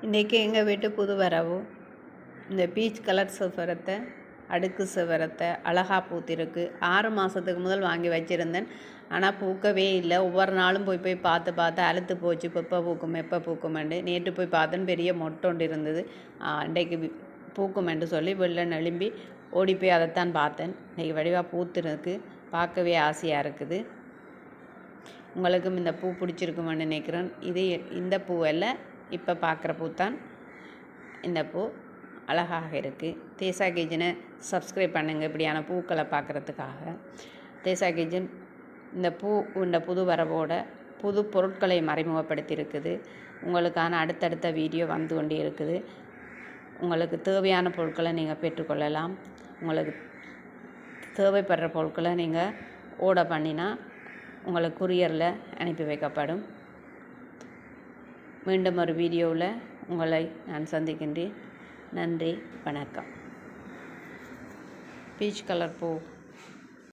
இன்றைக்கி எங்கள் வீட்டு புது வரவு இந்த பீச் கலர் செவ்வரத்தை அடுக்கு செவ்வரத்தை அழகாக பூத்திருக்கு. 6 மாதத்துக்கு முதல் வாங்கி வச்சுருந்தேன். ஆனால் பூக்கவே இல்லை. ஒவ்வொரு நாளும் போய் போய் பார்த்து அழுத்து போச்சு. எப்போ பூக்கும் எப்போ பூக்குமெண்டு. நேற்று போய் பார்த்தேன், பெரிய மொட்டொண்டு இருந்தது. இன்றைக்கு பூக்குமென்று சொல்லி வெளில நெலும்பி ஓடி போய் அதைத்தான் பார்த்தேன். இன்றைக்கி வடிவாக பூத்துருக்கு. பார்க்கவே ஆசையாக இருக்குது. உங்களுக்கும் இந்த பூ பிடிச்சிருக்குமென்னு நினைக்கிறேன். இந்த பூவெல்லாம் இப்போ பார்க்குற பூ தான். இந்த பூ அழகாக இருக்குது. தேசா கிச்சனை சப்ஸ்கிரைப் பண்ணுங்கள் இப்படியான பூக்களை பார்க்குறதுக்காக. தேசா கிச்சன் இந்த புது வரவோட புது பொருட்களை அறிமுகப்படுத்தியிருக்குது. உங்களுக்கான அடுத்தடுத்த வீடியோ வந்து கொண்டே இருக்குது. உங்களுக்கு தேவையான பொருட்களை நீங்கள் பெற்றுக்கொள்ளலாம். உங்களுக்கு தேவைப்படுற பொருட்களை நீங்கள் ஆர்டர் பண்ணினா உங்களுக்கு குரியரில் அனுப்பி வைக்கப்படும். மீண்டும் ஒரு வீடியோவில் உங்களை நான் சந்திக்கின்றேன். நன்றி, வணக்கம். பீச் கலர் பூ